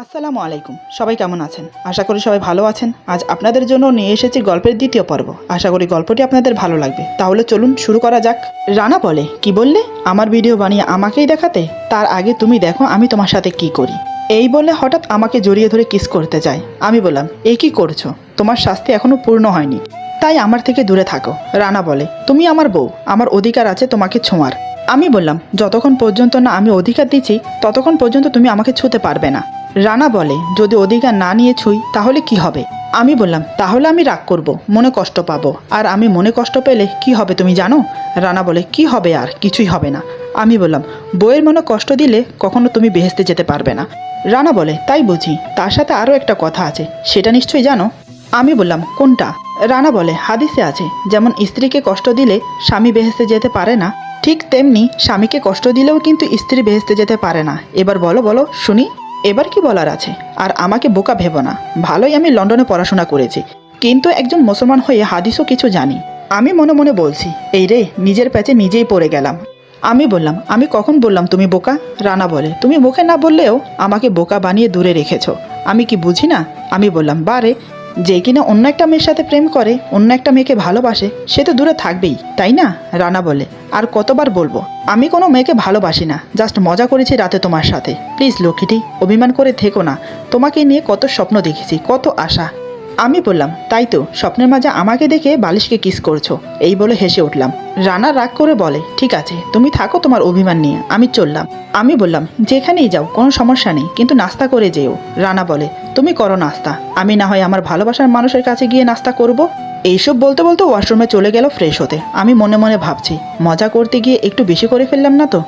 আসসালামু আলাইকুম। সবাই কেমন আছেন? আশা করি সবাই ভালো আছেন। আজ আপনাদের জন্য নিয়ে এসেছি গল্পের দ্বিতীয় পর্ব। আশা করি গল্পটি আপনাদের ভালো লাগবে। তাহলে চলুন শুরু করা যাক। রানা বলে, কি বললে? আমার ভিডিও বানিয়ে আমাকেই দেখাতে? তার আগে তুমি দেখো আমি তোমার সাথে কি করি। এই বলে হঠাৎ আমাকে জড়িয়ে ধরে কিস করতে যায়। আমি বললাম, এই কি করছো? তোমার শাস্তি এখনো পূর্ণ হয়নি, তাই আমার থেকে দূরে থাকো। রানা বলে, তুমি আমার বউ, আমার অধিকার আছে তোমাকে ছোঁয়ার। আমি বললাম, যতক্ষণ পর্যন্ত না আমি অধিকার দিচ্ছি ততক্ষণ পর্যন্ত তুমি আমাকে ছুঁতে পারবে না। রানা বলে, যদি অধিকার না নিয়ে ছুঁই তাহলে কি হবে? আমি বললাম, তাহলে আমি রাগ করব, মনে কষ্ট পাবো। আর আমি মনে কষ্ট পেলে কি হবে তুমি জানো? রানা বলে, কি হবে? আর কিছুই হবে না। আমি বললাম, বউয়ের মনে কষ্ট দিলে কখনো তুমি বেহেশতে যেতে পারবে না। রানা বলে, তাই বুঝি? তার সাথে আরও একটা কথা আছে, সেটা নিশ্চয়ই জানো? আমি বললাম, কোনটা? রানা বলে, হাদিসে আছে, যেমন স্ত্রীকে কষ্ট দিলে স্বামী বেহেশতে যেতে পারে না, ঠিক তেমনি স্বামীকে কষ্ট দিলেও কিন্তু স্ত্রী বেহেশতে যেতে পারে না। এবার বলো বলো শুনি, এবার কি বলার আছে? আর আমাকে বোকা ভেবো না। ভালোই আমি লন্ডনে পড়াশোনা করেছি, কিন্তু একজন মুসলমান হয়ে হাদিসও কিছু জানি। আমি মনে মনে বলছি, এই রে, নিজের প্যাচে নিজেই পড়ে গেলাম। আমি বললাম, আমি কখন বললাম তুমি বোকা? রানা বলে, তুমি মুখে না বললেও আমাকে বোকা বানিয়ে দূরে রেখেছো। আমি কি বুঝি না? আমি বললাম, বারে, যে কিনা অন্য একটা মেয়ের সাথে প্রেম করে, অন্য একটা মেয়েকে ভালোবাসে, সে তো দূরে থাকবেই, তাই না? রানা বলে, আর কতবার বলবো, আমি কোনো মেয়েকে ভালোবাসি না, জাস্ট মজা করেছি রাতে তোমার সাথে। প্লিজ লক্ষ্মীটি, অভিমান করে থেকো না। তোমাকে নিয়ে কত স্বপ্ন দেখেছি, কত আশা। আমি বললাম, তাই তো, স্বপ্নের মাঝে আমাকে দেখে বালিশকে কিস করছো। এই বলে হেসে উঠলাম। রানা রাগ করে বলে, ঠিক আছে, তুমি থাকো তোমার অভিমান নিয়ে, আমি চললাম। আমি বললাম, যেখানেই যাও কোনো সমস্যা নেই, কিন্তু নাস্তা করে যেও। রানা বলে, তুমি করো নাস্তা, আমি না হয় আমার ভালোবাসার মানুষের কাছে গিয়ে নাস্তা করব। এইসব বলতে বলতে ওয়াশরুমে চলে গেল ফ্রেশ হতে। আমি মনে মনে ভাবছি, মজা করতে গিয়ে একটু বেশি করে ফেললাম না তো?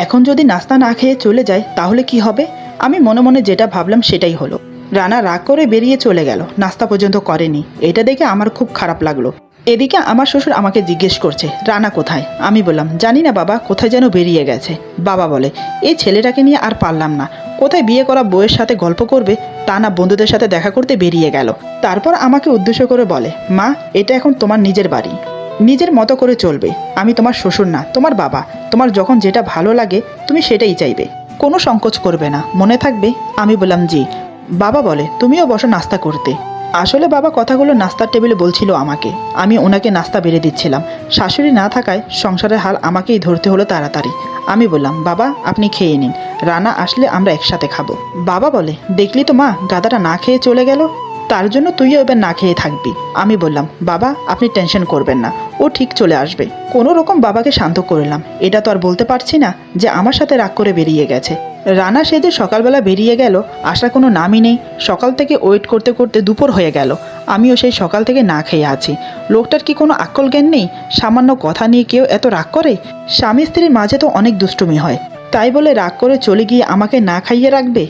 এখন যদি নাস্তা না খেয়ে চলে যায় তাহলে কি হবে? আমি মনে মনে যেটা ভাবলাম সেটাই হলো। রানা রাগ করে বেরিয়ে চলে গেল, নাস্তা পর্যন্ত করেনি। এটা দেখে আমার খুব খারাপ লাগলো। এদিকে আমার শ্বশুর আমাকে জিজ্ঞেস করছে, রানা কোথায়? আমি বললাম, জানি না বাবা, কোথায় যেন বেরিয়ে গেছে। বাবা বলে, এই ছেলেটাকে নিয়ে আর পারলাম না, কোথায় বিয়ে করা বউয়ের সাথে গল্প করবে, তা না বন্ধুদের সাথে দেখা করতে বেরিয়ে গেল। তারপর আমাকে উদ্দেশ্য করে বলে, মা, এটা এখন তোমার নিজের বাড়ি, নিজের মতো করে চলবে। আমি তোমার শ্বশুর না, তোমার বাবা। তোমার যখন যেটা ভালো লাগে তুমি সেটাই চাইবে, কোনো সংকোচ করবে না, মনে থাকবে? আমি বললাম, জি। বাবা বলে, তুমিও বসো নাস্তা করতে। আসলে বাবা কথাগুলো নাস্তার টেবিলে বলছিল আমাকে, আমি ওনাকে নাস্তা বেড়ে দিচ্ছিলাম। শাশুড়ি না থাকায় সংসারের হাল আমাকেই ধরতে হলো তাড়াতাড়ি। আমি বললাম, বাবা আপনি খেয়ে নিন, রানা আসলে আমরা একসাথে খাবো। বাবা বলে, দেখলি তো মা, গাদাটা না খেয়ে চলে গেল, তার জন্য তুইও এবার না খেয়ে থাকবি। আমি বললাম, বাবা আপনি টেনশন করবেন না, ও ঠিক চলে আসবে। কোনো রকম বাবাকে শান্ত করলাম। এটা তো আর বলতে পারছি না যে আমার সাথে রাগ করে বেরিয়ে গেছে। রানা সে যে সকালবেলা বেরিয়ে গেল, আসার কোনো নামই নেই। সকাল থেকে ওয়েট করতে করতে দুপুর হয়ে গেল, আমিও সেই সকাল থেকে না খেয়ে আছি। লোকটার কি কোনো আক্কল জ্ঞান নেই? সামান্য কথা নিয়ে কেউ এত রাগ করে? স্বামী স্ত্রীর মাঝে তো অনেক দুষ্টুমি হয়, তাই বলে রাগ করে চলে গিয়ে আমাকে না খাইয়ে রাখবে?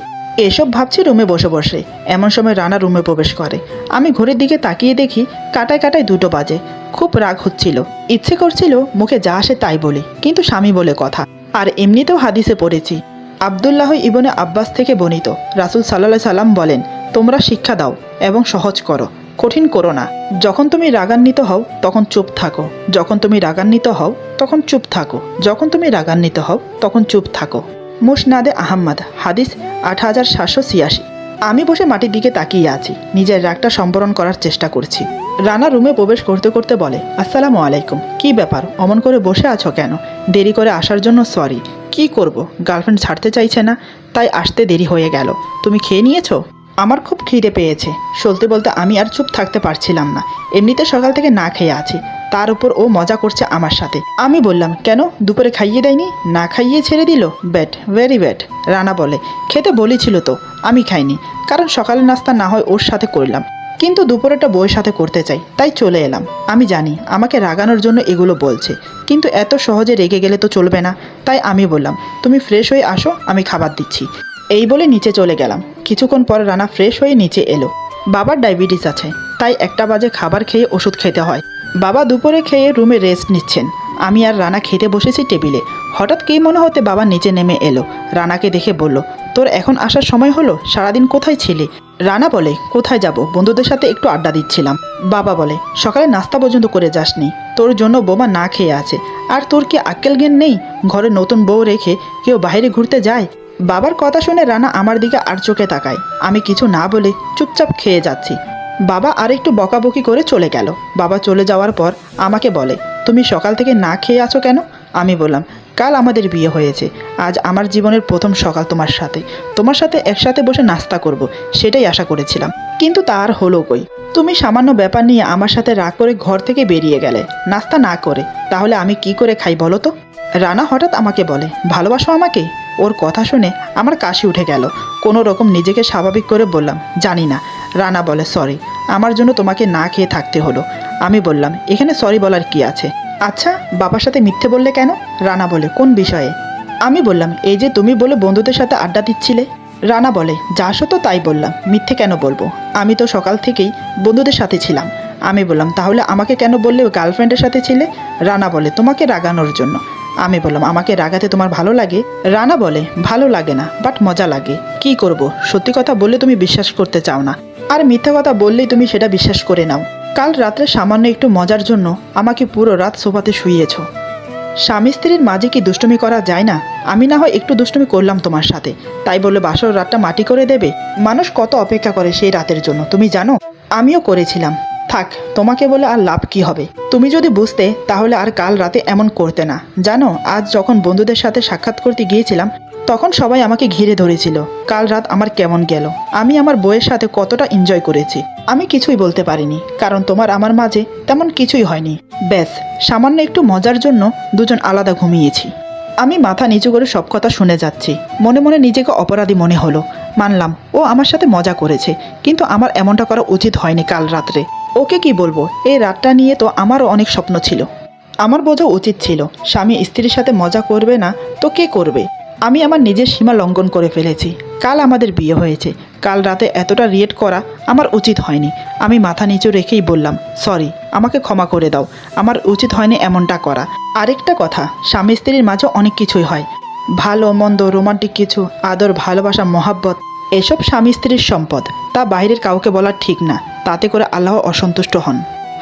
এসব ভাবছি রুমে বসে বসে। এমন সময় রানা রুমে প্রবেশ করে। আমি ঘড়ির দিকে তাকিয়ে দেখি কাটায় কাটায় 2টো বাজে। খুব রাগ হচ্ছিল, ইচ্ছে করছিল মুখে যা আসে তাই বলি, কিন্তু স্বামী বলে কথা। আর এমনিতেও হাদিসে পড়েছি, আব্দুল্লাহ ইবনে আব্বাস থেকে বর্ণিত, রাসূল সাল্লাল্লাহু আলাইহি সাল্লাম বলেন, তোমরা শিক্ষা দাও এবং সহজ করো, কঠিন করো না। যখন তুমি রাগান্বিত হও তখন চুপ থাকো, যখন তুমি রাগান্বিত হও তখন চুপ থাকো, যখন তুমি রাগান্বিত হও তখন চুপ থাকো। মুসনাদে আহমদ, হাদিস 8786। আমি বসে মাটির দিকে তাকিয়ে আছি, নিজের রাগটা সম্বরণ করার চেষ্টা করছি। রানা রুমে প্রবেশ করতে করতে বলে, আসসালামু আলাইকুম। কি ব্যাপার, অমন করে বসে আছো কেন? দেরি করে আসার জন্য সরি। কি করব, গার্লফ্রেন্ড ছাড়তে চাইছে না, তাই আসতে দেরি হয়ে গেল। তুমি খেয়ে নিয়েছো? আমার খুব খিদে পেয়েছে। চলতে বলতে আমি আর চুপ থাকতে পারছিলাম না। এমনিতে সকাল থেকে না খেয়ে আছি, তার উপর ও মজা করছে আমার সাথে। আমি বললাম, কেন, দুপুরে খাইয়ে দেয়নি? না খাইয়ে ছেড়ে দিল? Bad, very bad. রানা বলে, খেতে বলেছিল তো, আমি খাইনি, কারণ সকালের নাস্তা না হয় ওর সাথে করলাম, কিন্তু দুপুরেটা বউয়ের সাথে করতে চাই, তাই চলে এলাম। আমি জানি আমাকে রাগানোর জন্য এগুলো বলছে, কিন্তু এত সহজে রেগে গেলে তো চলবে না। তাই আমি বললাম, তুমি ফ্রেশ হয়ে আসো, আমি খাবার দিচ্ছি। এই বলে নিচে চলে গেলাম। কিছুক্ষণ পর রানা ফ্রেশ হয়ে নিচে এলো। বাবার ডায়াবেটিস আছে, তাই 1টা বাজে খাবার খেয়ে ওষুধ খেতে হয়। বাবা দুপুরে খেয়ে রুমে রেস্ট নিচ্ছেন। আমি আর রানা খেতে বসেছি টেবিলে। হঠাৎ কী মনে হতে বাবা নিচে নেমে এলো। রানাকে দেখে বলল, তোর এখন আসার সময় হলো? সারাদিন কোথায় ছিলি? রানা বলে, কোথায় যাব, বন্ধুদের সাথে একটু আড্ডা দিচ্ছিলাম। বাবা বলে, সকালে নাস্তা পর্যন্ত করে যাসনি? তোর জন্য বোমা না খেয়ে আছে। আর তোর কি আক্কেল জ্ঞান নেই? ঘরে নতুন বউ রেখে কেউ বাইরে ঘুরতে যায়? বাবার কথা শুনে রানা আমার দিকে আর চোখে তাকায়। আমি কিছু না বলে চুপচাপ খেয়ে যাচ্ছি। বাবা আরেকটু বকাবকি করে চলে গেল। বাবা চলে যাওয়ার পর আমাকে বলে, তুমি সকাল থেকে না খেয়ে আছো কেন? আমি বললাম, কাল আমাদের বিয়ে হয়েছে, আজ আমার জীবনের প্রথম সকাল তোমার সাথে একসাথে বসে নাস্তা করব, সেটাই আশা করেছিলাম, কিন্তু তা আর হলো কই। তুমি সামান্য ব্যাপার নিয়ে আমার সাথে রাগ করে ঘর থেকে বেরিয়ে গেলে নাস্তা না করে। তাহলে আমি কি করে খাই বলো তো? রানা হঠাৎ আমাকে বলে, ভালোবাসো আমাকে? ওর কথা শুনে আমার কাশি উঠে গেল। কোনো রকম নিজেকে স্বাভাবিক করে বললাম, জানি না। রানা বলে, সরি, আমার জন্য তোমাকে না খেয়ে থাকতে হলো। আমি বললাম, এখানে সরি বলার কি আছে? আচ্ছা, বাবার সাথে মিথ্যে বললে কেন? রানা বলে, কোন বিষয়ে? আমি বললাম, এই যে তুমি বলে বন্ধুদের সাথে আড্ডা দিচ্ছিলে। রানা বলে, যা সত্য তাই বললাম, মিথ্যে কেন বলবো? আমি তো সকাল থেকেই বন্ধুদের সাথে ছিলাম। আমি বললাম, তাহলে আমাকে কেন বললে গার্লফ্রেন্ডের সাথে ছিলে? রানা বলে, তোমাকে রাগানোর জন্য। আমি বললাম, আমাকে রাগাতে তোমার ভালো লাগে? রানা বলে, ভালো লাগে না, বাট মজা লাগে। কি করব, সত্যি কথা বললে তুমি বিশ্বাস করতে চাও না, আর মিথ্যা কথা বললেই তুমি সেটা বিশ্বাস করে নাও। কাল রাত্রে সামান্য একটু মজার জন্য আমাকে পুরো রাত সোফাতে শুইয়েছ। স্বামী স্ত্রীর মাঝে কি দুষ্টুমি করা যায় না? আমি না হয় একটু দুষ্টুমি করলাম তোমার সাথে, তাই বলে বাসর রাতটা মাটি করে দেবে? মানুষ কত অপেক্ষা করে সেই রাতের জন্য, তুমি জানো? আমিও করেছিলাম। থাক, তোমাকে বলে আর লাভ কি হবে? তুমি যদি বুঝতে তাহলে আর কাল রাতে এমন করতে না। জানো, আজ যখন বন্ধুদের সাথে সাক্ষাৎ করতে গিয়েছিলাম তখন সবাই আমাকে ঘিরে ধরেছিল। কাল রাত আমার কেমন গেল, আমি আমার বউয়ের সাথে কতটা এনজয় করেছি, আমি কিছুই বলতে পারিনি, কারণ তোমার আমার মাঝে তেমন কিছুই হয়নি। ব্যাস, সামান্য একটু মজার জন্য দুজন আলাদা ঘুমিয়েছি। আমি মাথা নিচু করে সব কথা শুনে যাচ্ছি। মনে মনে নিজেকে অপরাধী মনে হলো। মানলাম, ও আমার সাথে মজা করেছে, কিন্তু আমার এমনটা করা উচিত হয়নি কাল রাত্রে। ওকে কি বলবো, এই রাতটা নিয়ে তো আমারও অনেক স্বপ্ন ছিল। আমার বোঝা উচিত ছিল, স্বামী স্ত্রীর সাথে মজা করবে না তো কে করবে? আমি আমার নিজের সীমা লঙ্ঘন করে ফেলেছি। কাল আমাদের বিয়ে হয়েছে, কাল রাতে এতটা রিয়েক্ট করা আমার উচিত হয়নি। আমি মাথা নিচু রেখেই বললাম, সরি, আমাকে ক্ষমা করে দাও, আমার উচিত হয়নি এমনটা করা। আরেকটা কথা, স্বামী স্ত্রীর মাঝে অনেক কিছুই হয়, ভালো মন্দ, রোমান্টিক কিছু, আদর, ভালোবাসা, মহাব্বত, এসব স্বামী স্ত্রীর সম্পদ, তা বাইরের কাউকে বলা ঠিক না, তাতে করে আল্লাহ অসন্তুষ্ট হন।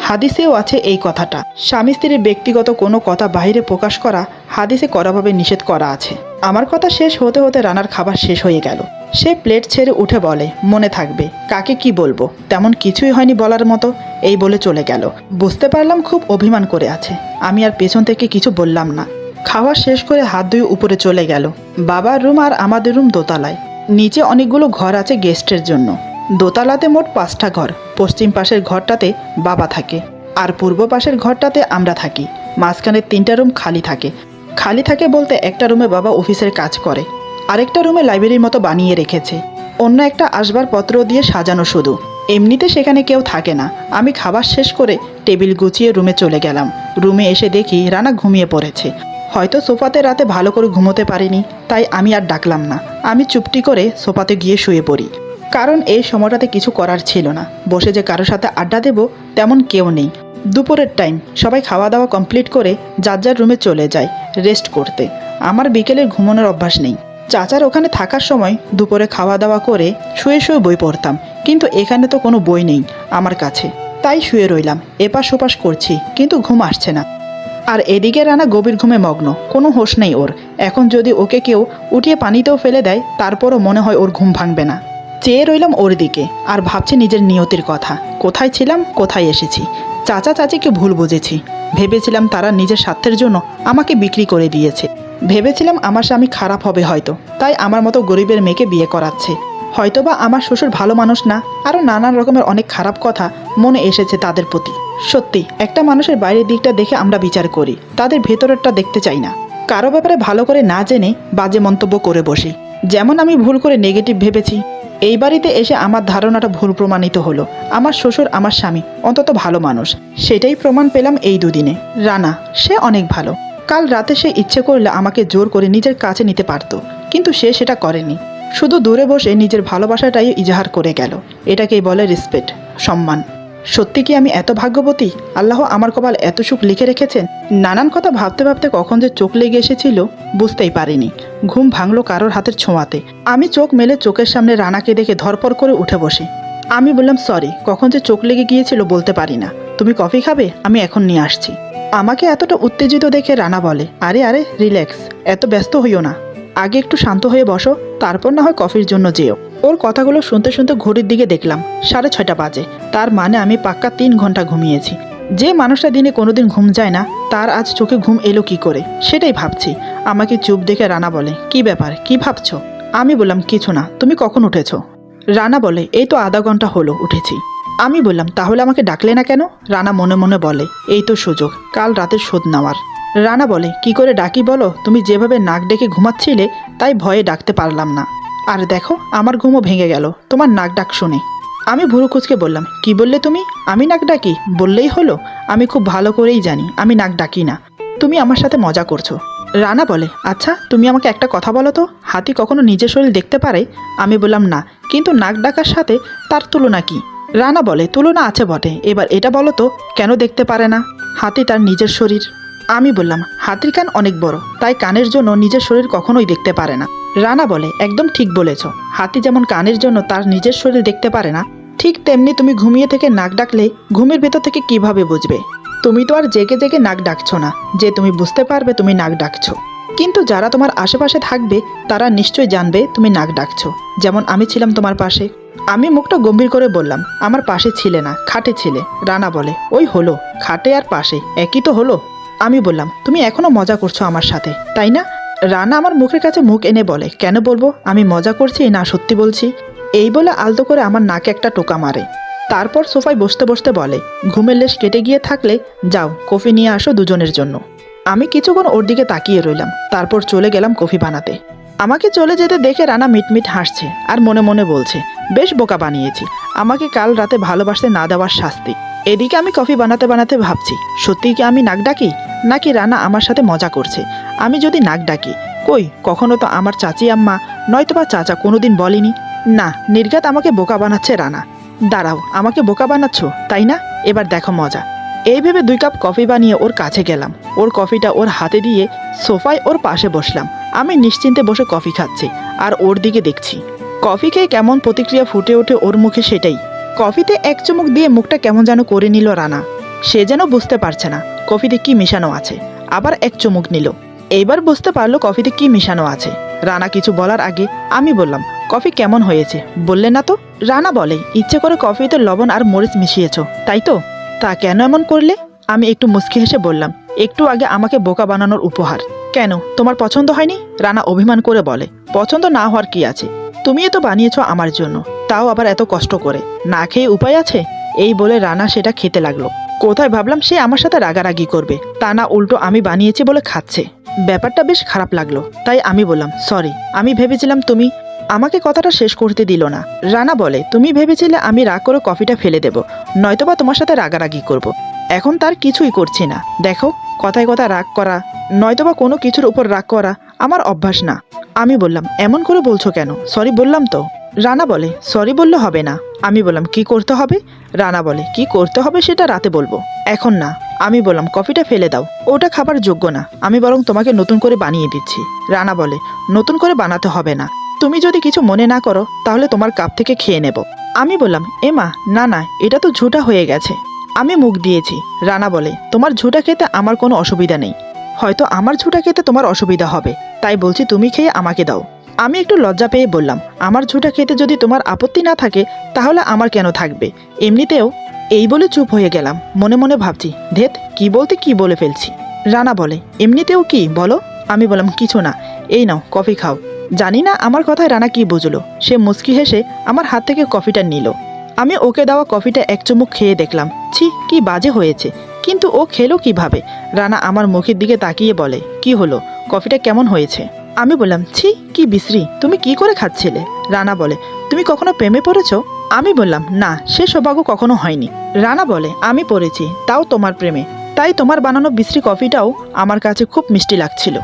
হাদিসেও আছে এই কথাটা, স্বামী স্ত্রীর ব্যক্তিগত কোনো কথা বাইরে প্রকাশ করা হাদিসে কড়াভাবে নিষেধ করা আছে। আমার কথা শেষ হতে হতে রানার খাবার শেষ হয়ে গেল। সে প্লেট ছেড়ে উঠে বলে, মনে থাকবে, কাকে কি বলবো, তেমন কিছুই হয়নি বলার মতো, এই বলে চলে গেল। বুঝতে পারলাম খুব অভিমান করে আছে। আমি আর পেছন থেকে কিছু বললাম না। খাওয়া শেষ করে হাত ধুয়ে উপরে চলে গেল। বাবার রুম আর আমাদের রুম দোতলায়, নিচে অনেকগুলো ঘর আছে গেস্টের জন্য। দোতলাতে মোট 5টা ঘর। পশ্চিম পাশের ঘরটাতে বাবা থাকে, আর পূর্ব পাশের ঘরটাতে আমরা থাকি। মাঝখানে 3টা রুম খালি থাকে। খালি থাকে বলতে, একটা রুমে বাবা অফিসের কাজ করে, আরেকটা রুমে লাইব্রেরির মতো বানিয়ে রেখেছে, অন্য একটা আসবাবপত্র দিয়ে সাজানো শুধু। এমনিতে সেখানে কেউ থাকে না। আমি খাবার শেষ করে টেবিল গুছিয়ে রুমে চলে গেলাম। রুমে এসে দেখি রানা ঘুমিয়ে পড়েছে। হয়তো সোফাতে রাতে ভালো করে ঘুমোতে পারিনি, তাই আমি আর ডাকলাম না। আমি চুপটি করে সোফাতে গিয়ে শুয়ে পড়ি, কারণ এই সময়টাতে কিছু করার ছিল না। বসে যে কারোর সাথে আড্ডা দেব তেমন কেউ নেই। দুপুরের টাইম, সবাই খাওয়া দাওয়া কমপ্লিট করে যার যার রুমে চলে যায় রেস্ট করতে। আমার বিকেলের ঘুমানোর অভ্যাস নেই। চাচার ওখানে থাকার সময় দুপুরে খাওয়া দাওয়া করে শুয়ে শুয়ে বই পড়তাম, কিন্তু এখানে তো কোনো বই নেই আমার কাছে, তাই শুয়ে রইলাম। এপাশ ওপাশ করছি, কিন্তু ঘুম আসছে না। আর এদিকে রানা গভীর ঘুমে মগ্ন, কোনো হোশ নেই ওর। এখন যদি ওকে কেউ উঠিয়ে পানিতেও ফেলে দেয় তারপরও মনে হয় ওর ঘুম ভাঙবে না। চেয়ে রইলাম ওর দিকে আর ভাবছি নিজের নিয়তির কথা, কোথায় ছিলাম, কোথায় এসেছি। চাচা চাচিকে ভুল বুঝেছি। ভেবেছিলাম তারা নিজের স্বার্থের জন্য আমাকে বিক্রি করে দিয়েছে। ভেবেছিলাম আমার স্বামী খারাপ হবে হয়তো, তাই আমার মতো গরিবের মেয়েকে বিয়ে করাচ্ছে। হয়তোবা আমার শ্বশুর ভালো মানুষ না, আরও নানান রকমের অনেক খারাপ কথা মনে এসেছে তাদের প্রতি। সত্যি, একটা মানুষের বাইরের দিকটা দেখে আমরা বিচার করি, তাদের ভেতরেরটা দেখতে চাই না। কারো ব্যাপারে ভালো করে না জেনে বাজে মন্তব্য করে বসি। যেমন আমি ভুল করে নেগেটিভ ভেবেছি, এই বাড়িতে এসে আমার ধারণাটা ভুল প্রমাণিত হলো। আমার শ্বশুর, আমার স্বামী অন্তত ভালো মানুষ, সেটাই প্রমাণ পেলাম এই দুদিনে। রানা, সে অনেক ভালো। কাল রাতে সে ইচ্ছে করলে আমাকে জোর করে নিজের কাছে নিতে পারত, কিন্তু সে সেটা করেনি। শুধু দূরে বসে নিজের ভালোবাসাটাই ইজাহার করে গেল। এটাকেই বলে রেসপেক্ট, সম্মান। সত্যি কি আমি এত ভাগ্যবতী? আল্লাহ আমার কপাল এত সুখ লিখে রেখেছেন। নানান কথা ভাবতে ভাবতে কখন যে চোখ লেগে এসেছিল বুঝতেই পারিনি। ঘুম ভাঙলো কারোর হাতের ছোঁয়াতে। আমি চোখ মেলে চোখের সামনে রানাকে দেখে ধরপড় করে উঠে বসি। আমি বললাম, সরি, কখন যে চোখ লেগে গিয়েছিল বলতে পারি না। তুমি কফি খাবে? আমি এখন নিয়ে আসছি। আমাকে এতটা উত্তেজিত দেখে রানা বলে, আরে আরে রিল্যাক্স, এত ব্যস্ত হইও না। আগে একটু শান্ত হয়ে বসো, তারপর না হয় কফির জন্য যেও। ওর কথাগুলো শুনতে শুনতে ঘড়ির দিকে দেখলাম 6:30 বাজে। তার মানে আমি পাক্কা 3 ঘন্টা ঘুমিয়েছি। যে মানুষটা দিনে কোনোদিন ঘুম যায় না, তার আজ চোখে ঘুম এলো কি করে, সেটাই ভাবছি। আমাকে চুপ দেখে রানা বলে, কি ব্যাপার, কি ভাবছো? আমি বললাম, কিছু না। তুমি কখন উঠেছো? রানা বলে, এই তো আধা ঘন্টা হলো উঠেছি। আমি বললাম, তাহলে আমাকে ডাকলে না কেন? রানা মনে মনে বলে, এই তো সুযোগ কাল রাতে শোধ নেওয়ার। রানা বলে, কি করে ডাকি বলো? তুমি যেভাবে নাক ডেকে ঘুমাচ্ছিলে, তাই ভয়ে ডাকতে পারলাম না। আর দেখো, আমার ঘুমও ভেঙে গেল তোমার নাক ডাক শুনে। আমি ভুরু কুঁচকে বললাম, কি বললে তুমি? আমি নাক ডাকি? বললেই হলো। আমি খুব ভালো করেই জানি আমি নাক ডাকি না। তুমি আমার সাথে মজা করছো। রানা বলে, আচ্ছা তুমি আমাকে একটা কথা বলো তো, হাতি কখনো নিজের শরীর দেখতে পারে? আমি বললাম, না, কিন্তু নাক ডাকার সাথে তার তুলনা কি? রানা বলে, তুলনা আছে বটে। এবার এটা বলো তো, কেন দেখতে পারে না হাতি তার নিজের শরীর? আমি বললাম, হাতির কান অনেক বড়, তাই কানের জন্য নিজের শরীর কখনোই দেখতে পারে না। রানা বলে, একদম ঠিক বলেছ। হাতি যেমন কানের জন্য তার নিজের শরীর দেখতে পারে না, ঠিক তেমনি তুমি ঘুমিয়ে থেকে নাক ডাকলে ঘুমের ভেতর থেকে কিভাবে বুঝবে? তুমি তো আর জেগে জেগে নাক ডাকছো না যে তুমি বুঝতে পারবে তুমি নাক ডাকছো। কিন্তু যারা তোমার আশেপাশে থাকবে তারা নিশ্চয়ই জানবে তুমি নাক ডাকছো, যেমন আমি ছিলাম তোমার পাশে। আমি মুখটা গম্ভীর করে বললাম, আমার পাশে ছিলে না, খাটে ছিলে। রানা বলে, ওই হলো, খাটে আর পাশে একই তো হলো। আমি বললাম, তুমি এখনো মজা করছো আমার সাথে, তাই না? রানা আমার মুখের কাছে মুখ এনে বলে, কেন বলবো? আমি মজা করছি না সত্যি বলছি? এই বলে আলতো করে আমার নাকে একটা টোকা মারে। তারপর সোফায় বসতে বসতে বলে, ঘুমের লেশ কেটে গিয়ে থাকলে যাও কফি নিয়ে আসো দুজনের জন্য। আমি কিছুক্ষণ ওর দিকে তাকিয়ে রইলাম, তারপর চলে গেলাম কফি বানাতে। আমাকে চলে যেতে দেখে রানা মিটমিট হাসছে আর মনে মনে বলছে, বেশ বোকা বানিয়েছি, আমাকে কাল রাতে ভালোবাসতে না দেওয়ার শাস্তি। এদিকে আমি কফি বানাতে বানাতে ভাবছি, সত্যিই কি আমি নাক ডাকি, নাকি রানা আমার সাথে মজা করছে? আমি যদি নাক ডাকি, কই কখনো তো আমার চাচি আম্মা নয়তোবা চাচা কোনোদিন বলেনি। না, নির্ঘাত আমাকে বোকা বানাচ্ছে রানা। দাঁড়াও, আমাকে বোকা বানাচ্ছ তাই না? এবার দেখো মজা। এই ভেবে 2 কাপ কফি বানিয়ে ওর কাছে গেলাম, ওর কফিটা ওর হাতে দিয়ে সোফায় ওর পাশে বসলাম। আমি নিশ্চিন্তে বসে কফি খাচ্ছি আর ওর দিকে দেখছি। কফি খেয়ে কেমন প্রতিক্রিয়া ফুটে ওঠে ওর মুখে সেটাই। কফিতে এক চুমুক দিয়ে মুখটা কেমন যেন করে নিল রানা। সে যেন বুঝতে পারছে না কফিতে কি মিশানো আছে। আবার এক চুমুক নিল, এইবার বুঝতে পারলো কফিতে কি মিশানো আছে। রানা কিছু বলার আগে আমি বললাম, কফি কেমন হয়েছে বললে না তো? রানা বলে, ইচ্ছে করে কফিতে লবণ আর মরিচ মিশিয়েছ তাই তো? তা কেন এমন করলে? আমি একটু মুচকি হেসে বললাম, একটু আগে আমাকে বোকা বানানোর উপহার। কেন, তোমার পছন্দ হয়নি? রানা অভিমান করে বলে, পছন্দ না হওয়ার কি আছে? তুমিই তো বানিয়েছ আমার জন্য, তাও আবার এত কষ্ট করে। না খেয়ে উপায় আছে? এই বলে রানা সেটা খেতে লাগলো। কোথায় ভাবলাম সে আমার সাথে রাগারাগি করবে, তা না উল্টো আমি বানিয়েছি বলে খাচ্ছে। ব্যাপারটা বেশ খারাপ লাগলো, তাই আমি বললাম, সরি, আমি ভেবেছিলাম তুমি। আমাকে কথাটা শেষ করতে দিল না। রানা বলে, তুমি ভেবেছিলে আমি রাগ করে কফিটা ফেলে দেব, নয়তোবা তোমার সাথে রাগারাগি করব। এখন তার কিছুই করছি না। দেখো, কথায় কথা রাগ করা নয়তোবা কোনো কিছুর উপর রাগ করা আমার অভ্যাস না। আমি বললাম, এমন করে বলছো কেন? সরি বললাম তো। রানা বলে, সরি বললে হবে না। আমি বললাম, কি করতে হবে? রানা বলে, কি করতে হবে সেটা রাতে বলবো, এখন না। আমি বললাম, কফিটা ফেলে দাও, ওটা খাবার যোগ্য না, আমি বরং তোমাকে নতুন করে বানিয়ে দিচ্ছি। রানা বলে, নতুন করে বানাতে হবে না, তুমি যদি কিছু মনে না করো তাহলে তোমার কাপ থেকে খেয়ে নেব। আমি বললাম, এমা না না, এটা তো ঝুটা হয়ে গেছে। আমি মুখ দিয়েছি। রানা বলে, তোমার ঝুটা খেতে আমার কোনো অসুবিধা নেই, হয়তো আমার ঝুটা খেতে তোমার অসুবিধা হবে, তাই বলছি তুমি খেয়ে আমাকে দাও। আমি একটু লজ্জা পেয়ে বললাম, আমার ঝুটা খেতে যদি তোমার আপত্তি না থাকে তাহলে আমার কেন থাকবে, এমনিতেও। এই বলে চুপ হয়ে গেলাম, মনে মনে ভাবছি, ধেত, কি বলতে কি বলে ফেলছি। রানা বলে, এমনিতেও কি বলো? আমি বললাম, কিছু না, এই নাও কফি খাও। জানি না আমার কথায় রানা কি বুঝলো, সে মুচকি হেসে আমার হাত থেকে কফিটা নিল। আমি ওকে দেওয়া কফিটা এক চুমুক খেয়ে দেখলাম, ছি কি বাজে হয়েছে, কিন্তু ও খেলো কিভাবে? রানা আমার মুখের দিকে তাকিয়ে বলে, কি হলো, কফিটা কেমন হয়েছে? আমি বললাম, ছি কি বিশ্রী, তুমি কি করে খাচ্ছিলে? রানা বলে, তুমি কখনো প্রেমে পড়েছো? আমি বললাম, না, সে সৌভাগ্য কখনো হয়নি। রানা বলে, আমি পড়েছি, তাও তোমার প্রেমে, তাই তোমার বানানো বিশ্রী কফিটাও আমার কাছে খুব মিষ্টি লাগছিল।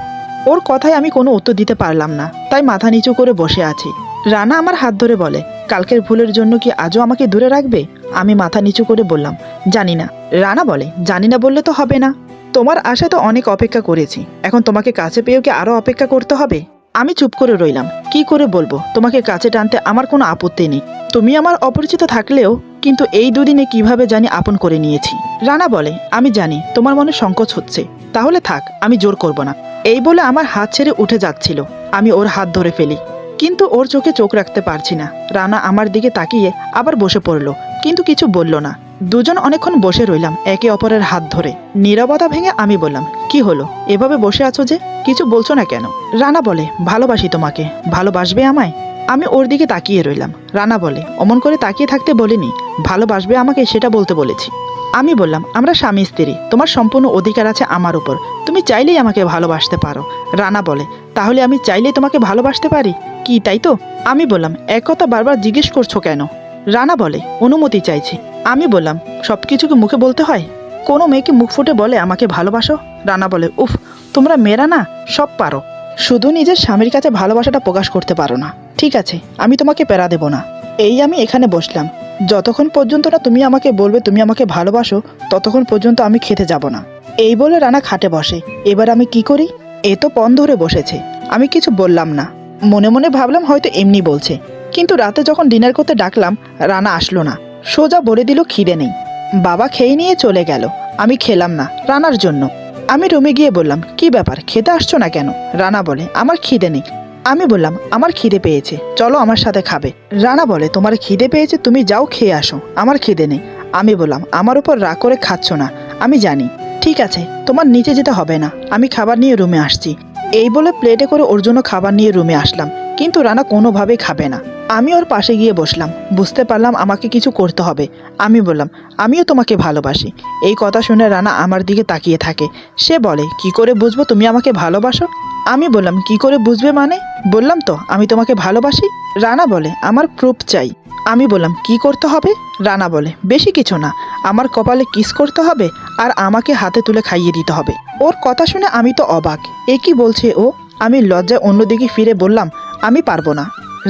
ওর কথায় আমি কোনো উত্তর দিতে পারলাম না, তাই মাথা নিচু করে বসে আছি। রানা আমার হাত ধরে বলে, কালকের ভুলের জন্য কি আজও আমাকে দূরে রাখবে? আমি মাথা নিচু করে বললাম, জানি না। রানা বলে, জানি না বললে তো হবে না, তোমার আশায় তো অনেক অপেক্ষা করেছি, এখন তোমাকে কাছে পেয়েও কি আরও অপেক্ষা করতে হবে? আমি চুপ করে রইলাম, কি করে বলবো তোমাকে কাছে টানতে আমার কোনো আপত্তি নেই, তুমি আমার অপরিচিত থাকলেও কিন্তু এই দুদিনে কিভাবে জানি আপন করে নিয়েছি। রানা বলে, আমি জানি তোমার মনে সংকোচ হচ্ছে, তাহলে থাক, আমি জোর করব না। এই বলে আমার হাত ছেড়ে উঠে যাচ্ছিল। আমি ওর হাত ধরে ফেলি, কিন্তু ওর চোখে চোখ রাখতে পারছি না। রানা আমার দিকে তাকিয়ে আবার বসে পড়লো, কিন্তু কিছু বলল না। দুজন অনেকক্ষণ বসে রইলাম একে অপরের হাত ধরে। নীরবতা ভেঙে আমি বললাম, কি হলো, এভাবে বসে আছো যে, কিছু বলছো না কেন? রানা বলে, ভালোবাসি তোমাকে, ভালোবাসবে আমায়? আমি ওর দিকে তাকিয়ে রইলাম। রানা বলে, অমন করে তাকিয়ে থাকতে বলিনি, ভালোবাসবে আমাকে সেটা বলতে বলেছি। আমি বললাম, আমরা স্বামী স্ত্রী, তোমার সম্পূর্ণ অধিকার আছে আমার উপর, তুমি চাইলেই আমাকে ভালোবাসতে পারো। রানা বলে, তাহলে আমি চাইলেই তোমাকে ভালোবাসতে পারি কি, তাই তো? আমি বললাম, এক কথা বারবার জিজ্ঞেস করছো কেন? রানা বলে, অনুমতি চাইছি। আমি বললাম, সব কিছুকে মুখে বলতে হয়? কোনো মেয়েকে মুখ ফুটে বলে আমাকে ভালোবাসো? রানা বলে, উফ, তোমরা মেয়েরা না সব পারো, শুধু নিজের স্বামীর কাছে ভালোবাসাটা প্রকাশ করতে পারো না। ঠিক আছে, আমি তোমাকে প্যারা দেব না। এই আমি এখানে বসলাম, যতক্ষণ পর্যন্ত না তুমি আমাকে বলবে তুমি আমাকে ভালোবাসো, ততক্ষণ পর্যন্ত আমি খেতে যাব না। এই বলে রানা খাটে বসে। এবার আমি কি করি? এ তো পণ ধরে বসেছে, আমি কিছু বললাম না। মনে মনে ভাবলাম হয়তো এমনি বলছে, কিন্তু রাতে যখন ডিনার করতে ডাকলাম রানা আসলো না, সোজা বলে দিল খিদে নেই। বাবা খেয়ে নিয়ে চলে গেল। আমি খেলাম না রানার জন্য। আমি রুমে গিয়ে বললাম, কি ব্যাপার, খেতে আসছো না কেন? রানা বলে, আমার খিদে নেই। আমি বললাম, আমার খিদে পেয়েছে, চলো আমার সাথে খাবে। রানা বলে, তোমার খিদে পেয়েছে, তুমি যাও খেয়ে আসো, আমার খিদে নেই। আমি বললাম, আমার উপর রাগ করে খাচ্ছ না, আমি জানি। ঠিক আছে, তোমার নিচে যেতে হবে না, আমি খাবার নিয়ে রুমে আসছি। এই বলে প্লেটে করে ওর জন্য খাবার নিয়ে রুমে আসলাম, কিন্তু রানা কোনোভাবেই খাবে না। আমি ওর পাশে গিয়ে বসলাম, বুঝতে পারলাম আমাকে কিছু করতে হবে। আমি বললাম, আমিও তোমাকে ভালোবাসি। এই কথা শুনে রানা আমার দিকে তাকিয়ে থাকে। সে বলে, কি করে বুঝবো তুমি আমাকে ভালোবাসো? আমি বললাম, কি করে বুঝবে মানে? বললাম তো আমি তোমাকে ভালোবাসি। রানা বলে, আমার প্রুফ চাই। আমি বললাম, কি করতে হবে? রানা বলে, বেশি কিছু না, আমার কপালে কিস করতে হবে আর আমাকে হাতে তুলে খাইয়ে দিতে হবে। ওর কথা শুনে আমি তো অবাক, এ কি বলছে ও? আমি লজ্জায় অন্যদিকে ফিরে বললাম, আমি পারবো না।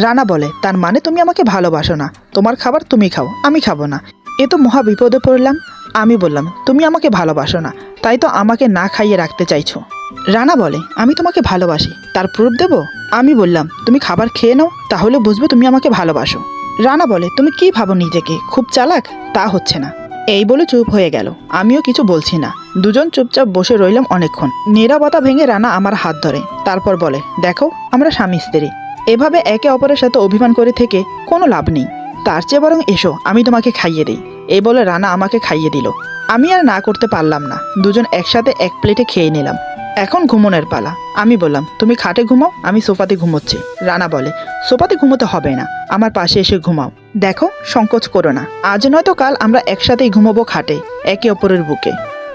রানা বলে, তার মানে তুমি আমাকে ভালোবাসো না, তোমার খাবার তুমি খাও, আমি খাবো না। এ তো মহা বিপদে পড়লাম। আমি বললাম, তুমি আমাকে ভালোবাসো না, তাই তো আমাকে না খাইয়ে রাখতে চাইছো। রানা বলে, আমি তোমাকে ভালোবাসি, তার প্রুফ দেবো? আমি বললাম, তুমি খাবার খেয়ে নাও, তাহলে বুঝবে তুমি আমাকে ভালোবাসো। রানা বলে, তুমি কি ভাবো নিজেকে খুব চালাক? তা হচ্ছে না। এই বলে চুপ হয়ে গেল। আমিও কিছু বলছি না। দুজন চুপচাপ বসে রইলাম অনেকক্ষণ। নীরবতা ভেঙে রানা আমার হাত ধরে, তারপর বলে, দেখো আমরা স্বামী স্ত্রী, এভাবে একে অপরের সাথে অভিমান করে থেকে কোনো লাভ নেই। তার চেয়ে বরং এসো আমি তোমাকে খাইয়ে দিই। এই বলে রানা আমাকে খাইয়ে দিল। আমি আর না করতে পারলাম না, দুজন একসাথে এক প্লেটে খেয়ে নিলাম। এখন ঘুমোনোর পালা। আমি বললাম, তুমি খাটে ঘুমাও, আমি সোফাতে ঘুমোচ্ছি। রানা বলে, সোফাতে ঘুমোতে হবে না, আমার পাশে এসে ঘুমাও। দেখো, সংকোচ করো না, আজ নয়তো কাল আমরা একসাথেই ঘুমাবো খাটে, একে অপরের বুকে।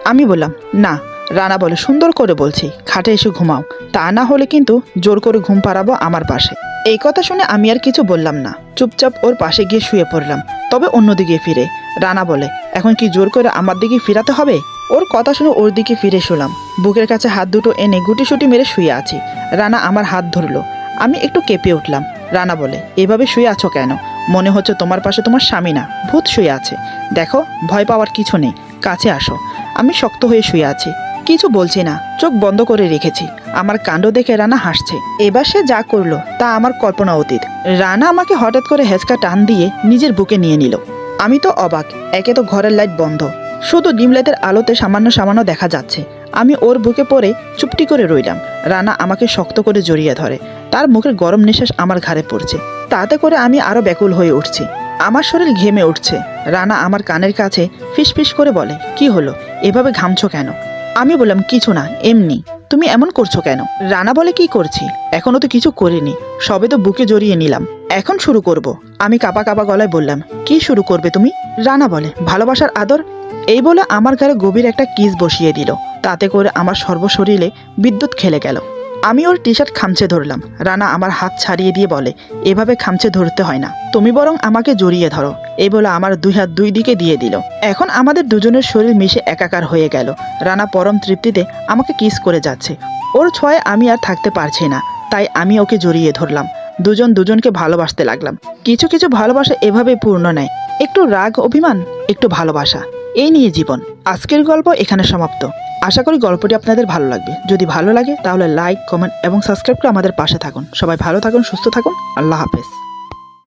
আমি বললাম, না। রানা বলে, সুন্দর করে বলছি, খাটে এসে ঘুমাও, তা না হলে কিন্তু জোর করে ঘুম পাড়াবো আমার পাশে। এই কথা শুনে আমি আর কিছু বললাম না, চুপচাপ ওর পাশে গিয়ে শুয়ে পড়লাম, তবে অন্যদিকে ফিরে। রানা বলে, এখন কি জোর করে আমার দিকে ফিরাতে হবে? ওর কথা শুনে ওর দিকে ফিরে শুলাম। বুকের কাছে হাত দুটো এনে গুটিসুটি মেরে শুয়ে আছি। রানা আমার হাত ধরলো। আমি একটু কেঁপে উঠলাম। রানা বলে, এভাবে শুয়ে আছো কেন? মনে হচ্ছে তোমার পাশে তোমার স্বামী না, ভূত শুয়ে আছে। দেখো, ভয় পাওয়ার কিছু নেই, কাছে আসো। আমি শক্ত হয়ে শুয়ে আছি, কিছু বলছি না, চোখ বন্ধ করে রেখেছি। আমার কাণ্ড দেখে রানা হাসছে। এবার সে যা করলো তা আমার কল্পনা অতীত। রানা আমাকে হঠাৎ করে হেঁচকা টান দিয়ে নিজের বুকে নিয়ে নিল। আমি তো অবাক, একে তো ঘরের লাইট বন্ধ, শুধু ডিম লাইটের আলোতে সামান্য সামান্য দেখা যাচ্ছে। আমি ওর বুকে পড়ে চুপটি করে রইলাম। রানা আমাকে শক্ত করে জড়িয়ে ধরে, তার মুখের গরম নিঃশ্বাস আমার ঘাড়ে পড়ছে। তাতে করে আমি আরো ব্যাকুল হয়ে উঠছি, আমার শরীর ঘেমে উঠছে। রানা আমার কানের কাছে ফিসফিস করে বলে, কি হলো, এভাবে ঘামছো কেন? আমি বললাম, কিছু না, এমনি। তুমি এমন করছো কেন? রানা বলে, কি করছি, এখনো তো কিছু করিনি, সবে তো বুকে জড়িয়ে নিলাম, এখন শুরু করব। আমি কাঁপা কাঁপা গলায় বললাম, কি শুরু করবে তুমি? রানা বলে, ভালোবাসার আদর। এই বলে আমার গায়ে গভীর একটা কিস বসিয়ে দিল, তাতে করে আমার সর্বশরীরে বিদ্যুৎ খেলে গেল। আমি ওর টি শার্ট খামচে ধরলাম। রানা আমার হাত ছাড়িয়ে দিয়ে বলে, এভাবে খামচে ধরতে হয় না, তুমি বরং আমাকে জড়িয়ে ধরো। এই বলে আমার দুই হাত দুই দিকে দিয়ে দিল। এখন আমাদের দুজনের শরীর মিশে একাকার হয়ে গেল। রানা পরম তৃপ্তিতে আমাকে কিস করে যাচ্ছে। ওর ছোঁয়ায় আমি আর থাকতে পারছি না, তাই আমি ওকে জড়িয়ে ধরলাম। দুজন দুজনকে ভালোবাসতে লাগলাম। কিছু কিছু ভালোবাসা এভাবে পূর্ণ নেয়, একটু রাগ অভিমান, একটু ভালোবাসা, এই নিয়ে জীবন। আজকের গল্প এখানে সমাপ্ত। আশা করি গল্পটি আপনাদের ভালো লাগবে। যদি ভালো লাগে তাহলে লাইক, কমেন্ট এবং সাবস্ক্রাইব করে আমাদের পাশে থাকুন। সবাই ভালো থাকুন, সুস্থ থাকুন। আল্লাহ হাফেজ।